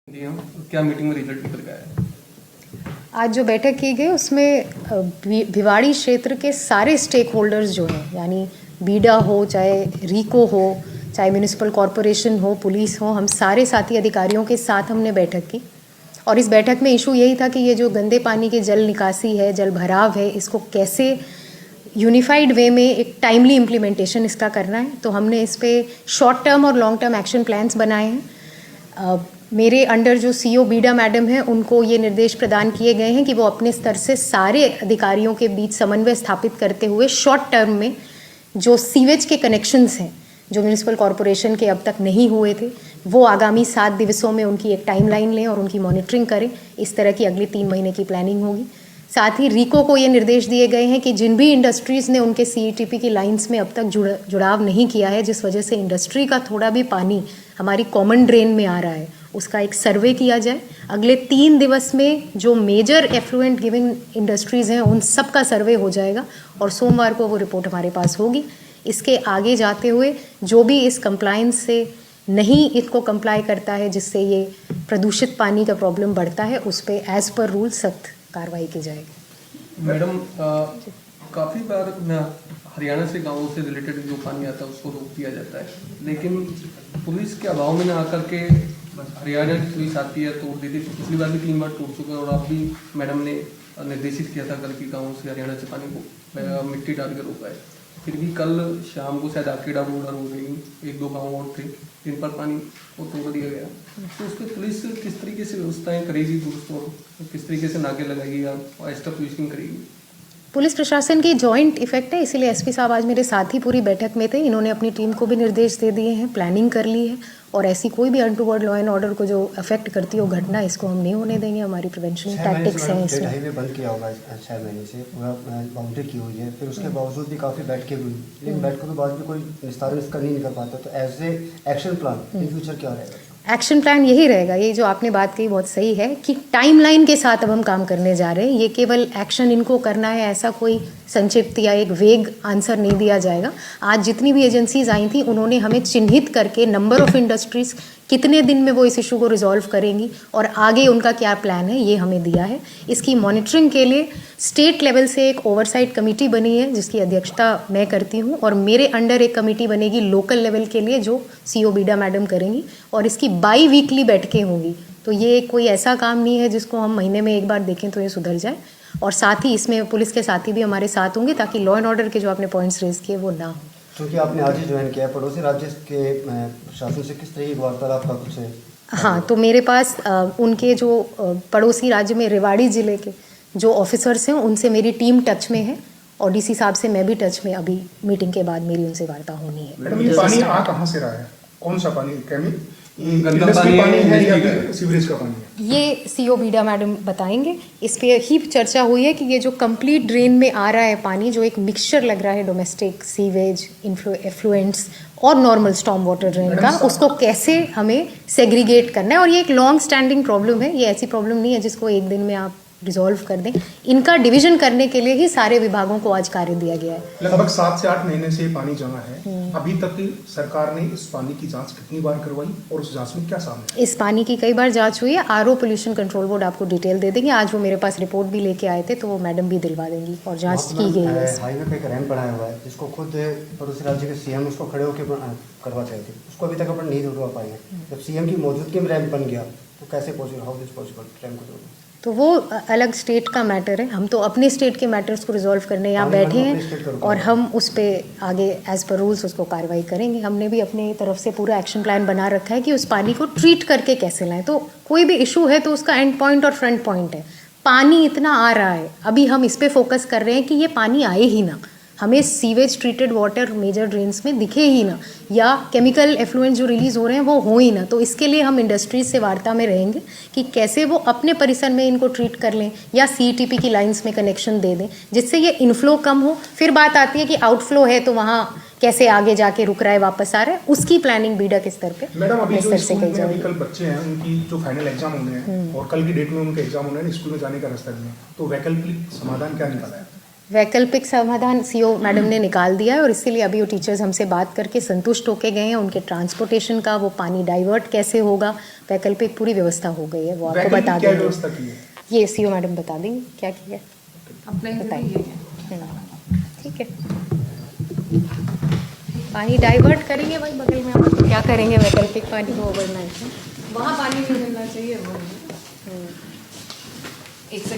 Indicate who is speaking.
Speaker 1: जी हाँ, क्या मीटिंग में रिजल्ट निकल गया है?
Speaker 2: आज जो बैठक की गई उसमें भिवाड़ी क्षेत्र के सारे स्टेक होल्डर्स जो हैं, यानी बीडा हो, चाहे रीको हो, चाहे म्यूनिसिपल कॉरपोरेशन हो, पुलिस हो, हम सारे साथी अधिकारियों के साथ हमने बैठक की। और इस बैठक में इशू यही था कि ये जो गंदे पानी के जल निकासी है, जल भराव है, इसको कैसे यूनिफाइड वे में एक टाइमली इम्प्लीमेंटेशन इसका करना है। तो हमने इस पर शॉर्ट टर्म और लॉन्ग टर्म एक्शन प्लान्स बनाए हैं। मेरे अंडर जो सीईओ बीडा मैडम हैं, उनको ये निर्देश प्रदान किए गए हैं कि वो अपने स्तर से सारे अधिकारियों के बीच समन्वय स्थापित करते हुए शॉर्ट टर्म में जो सीवेज के कनेक्शंस हैं, जो म्यूनिसिपल कॉरपोरेशन के अब तक नहीं हुए थे, वो आगामी 7 दिवसों में उनकी एक टाइमलाइन लें और उनकी मॉनिटरिंग करें। इस तरह की अगले 3 महीने की प्लानिंग होगी। साथ ही रीको को ये निर्देश दिए गए हैं कि जिन भी इंडस्ट्रीज़ ने उनके सीईटीपी की लाइंस में अब तक जुड़ाव नहीं किया है, जिस वजह से इंडस्ट्री का थोड़ा भी पानी हमारी कॉमन ड्रेन में आ रहा है, उसका एक सर्वे किया जाए। अगले 3 दिवस में जो मेजर एफ्लुएंट गिविंग इंडस्ट्रीज़ हैं, उन सब का सर्वे हो जाएगा और सोमवार को वो रिपोर्ट हमारे पास होगी। इसके आगे जाते हुए जो भी इस कंप्लायंस से नहीं इसको कंप्लाई करता है, जिससे ये प्रदूषित पानी का प्रॉब्लम बढ़ता है, उस पर एज़ पर रूल सख्त कार्रवाई की जाएगी।
Speaker 1: मैडम, काफ़ी बार हरियाणा से गाँवों से रिलेटेड जो पानी आता है उसको रोक दिया जाता है, लेकिन पुलिस के अभाव में ना आकर के हरियाणा की पुलिस आती है, तोड़ देती है। पिछली बार भी 3 बार तोड़ चुके हैं और आप भी मैडम ने निर्देशित किया था कल की गाँवों से हरियाणा से पानी को मिट्टी डाल के रोका है। फिर भी कल शाम को शायद आकेडा रोड हो गई, 1-2 गाँव और थे जिन पर पानी को तोड़ दिया गया। तो उस पर पुलिस किस तरीके से व्यवस्थाएं करेगी दुरुस्त, और किस तरीके से नाके लगाएगी या एक्स्ट्रा पुलिसिंग करेगी?
Speaker 2: पुलिस प्रशासन की जॉइंट इफेक्ट है, इसीलिए एसपी साहब आज मेरे साथ ही पूरी बैठक में थे। इन्होंने अपनी टीम को भी निर्देश दे दिए हैं, प्लानिंग कर ली है, और ऐसी कोई भी अनटूवर्ड लॉ एंड ऑर्डर को जो अफेक्ट करती है वो घटना, इसको हम नहीं होने देंगे। हमारी प्रिवेंशन टैक्टिक्स हैं इसमें।
Speaker 3: हाईवे बंद किया होगा 6 महीने से, पूरा बाउंड्री की हुई है, फिर उसके बावजूद भी काफ़ी बैठकें हुई, लेकिन बैठकों के बाद भी कोई विस्तार इसका नहीं कर पाता। तो as a action plan in future क्या रहेगा?
Speaker 2: एक्शन प्लान यही रहेगा, ये जो आपने बात कही बहुत सही है कि टाइमलाइन के साथ अब हम काम करने जा रहे हैं। ये केवल एक्शन इनको करना है, ऐसा कोई संक्षिप्त या एक वेग आंसर नहीं दिया जाएगा। आज जितनी भी एजेंसीज आई थी, उन्होंने हमें चिन्हित करके नंबर ऑफ इंडस्ट्रीज, कितने दिन में वो इस इशू को रिजॉल्व करेंगी और आगे उनका क्या प्लान है, ये हमें दिया है। इसकी मॉनिटरिंग के लिए स्टेट लेवल से एक ओवरसाइट कमेटी बनी है, जिसकी अध्यक्षता मैं करती हूँ, और मेरे अंडर एक कमेटी बनेगी लोकल लेवल के लिए, जो सीईओ बीडा मैडम करेंगी, और इसकी बाई वीकली बैठकें होंगी। तो ये कोई ऐसा काम नहीं है जिसको हम महीने में एक बार देखें तो ये सुधर जाए। और साथ ही इसमें पुलिस के साथी भी हमारे साथ होंगे, ताकि लॉ एंड ऑर्डर के जो आपने पॉइंट्स रेज किए वो ना हो।
Speaker 3: क्योंकि आपने आज ही ज्वाइन किया है, पड़ोसी राज्य के प्रशासन से किस तरह की वार्तालाप का कुछ है?
Speaker 2: हाँ, तो मेरे पास उनके जो पड़ोसी राज्य में रेवाड़ी ज़िले के जो ऑफिसर्स हैं, उनसे मेरी टीम टच में है, और डीसी साहब से मैं भी टच में, अभी मीटिंग के बाद मेरी उनसे वार्ता होनी है।
Speaker 4: मैडम, ये पानी आ कहाँ से रहा है? कौन सा पानी?
Speaker 1: गंदा पानी
Speaker 4: है या फिर सीवरेज का पानी है?
Speaker 2: ये सीईओ बीडा मैडम बताएंगे। इस पे ही चर्चा हुई है कि ये जो कंप्लीट ड्रेन में आ रहा है पानी, जो एक मिक्सचर लग रहा है डोमेस्टिक, सीवेज, एफ्लुएंट्स और नॉर्मल स्टॉर्म वाटर ड्रेन का, उसको कैसे हमें सेग्रीगेट करना है। और ये एक लॉन्ग स्टैंडिंग प्रॉब्लम है, ये ऐसी प्रॉब्लम नहीं है जिसको एक दिन में आप रिजॉल्व कर दें। इनका डिवीजन करने के लिए ही सारे विभागों को आज कार्य दिया गया है।
Speaker 4: लगभग 7 से 8 महीने से ये पानी जमा है। अभी तक सरकार ने इस पानी की जांच कितनी बार करवाई और उस जांच में क्या सामने?
Speaker 2: इस पानी की कई बार जांच हुई है। आरओ पोल्यूशन कंट्रोल बोर्ड आपको डिटेल दे देंगे। आज वो मेरे पास रिपोर्ट भी लेके आए थे, तो वो मैडम भी दिलवा देंगी, और जांच की गई है।
Speaker 3: हाईवे पे एक रैंप बनाया हुआ है, जिसको खुद पड़ोसी राज्य के सीएम उसको खड़े होकर करवा चाहे थे, उसको अभी तक अपन नहीं जुड़वा पाए हैं। जब सीएम की मौजूदगी में रैंप बन गया तो कैसे possible, how this possible ramp को जोड़ना?
Speaker 2: तो वो अलग स्टेट का मैटर है। हम तो अपने स्टेट के मैटर्स को रिजॉल्व करने यहाँ बैठे हैं, और हम उस पर आगे एज पर रूल्स उसको कार्रवाई करेंगे। हमने भी अपने तरफ से पूरा एक्शन प्लान बना रखा है कि उस पानी को ट्रीट करके कैसे लाएं। तो कोई भी इशू है तो उसका एंड पॉइंट और फ्रंट पॉइंट है। पानी इतना आ रहा है, अभी हम इस पर फोकस कर रहे हैं कि ये पानी आए ही ना, हमें sewage treated water measure drains में दिखे ही ना, या केमिकल एफ्लुएंस जो रिलीज हो रहे हैं वो हो ही ना। तो इसके लिए हम इंडस्ट्रीज से वार्ता में रहेंगे कि कैसे वो अपने परिसर में इनको ट्रीट कर लें, या सीईटीपी की लाइंस में कनेक्शन दे दें, जिससे ये इनफ्लो कम हो। फिर बात आती है कि आउटफ्लो है तो वहाँ कैसे आगे जाके रुक रहा है, वापस आ रहा है, उसकी प्लानिंग बीडा के स्तर पे।
Speaker 4: मैडम, अभी जो स्कूल में अभी कल बच्चे हैं, उनकी जो फाइनल एग्जाम होने हैं और कल की डेट में उनके एग्जाम होने हैं, स्कूल में जाने का रास्ता नहीं है, तो वैकल्पिक समाधान क्या निकाला है?
Speaker 2: वैकल्पिक समाधान सीओ मैडम ने निकाल दिया है और इसीलिए अभी वो टीचर्स हमसे बात करके संतुष्ट होके गए हैं। उनके ट्रांसपोर्टेशन का, वो पानी डाइवर्ट कैसे होगा, वैकल्पिक पूरी व्यवस्था हो गई है, वो आपको
Speaker 4: वैकल्पिक
Speaker 2: बता
Speaker 4: क्या
Speaker 2: देंगे।
Speaker 4: व्यवस्था की है?
Speaker 2: ये सीओ मैडम बता देंगे क्या किया है,
Speaker 5: अपने
Speaker 2: बताइए। ठीक है, पानी डाइवर्ट करेंगे भाई बगल में, आप क्या करेंगे वैकल्पिक पानी को ओवरनाइट में?
Speaker 5: वहाँ पानी नहीं मिलना चाहिए वो। एक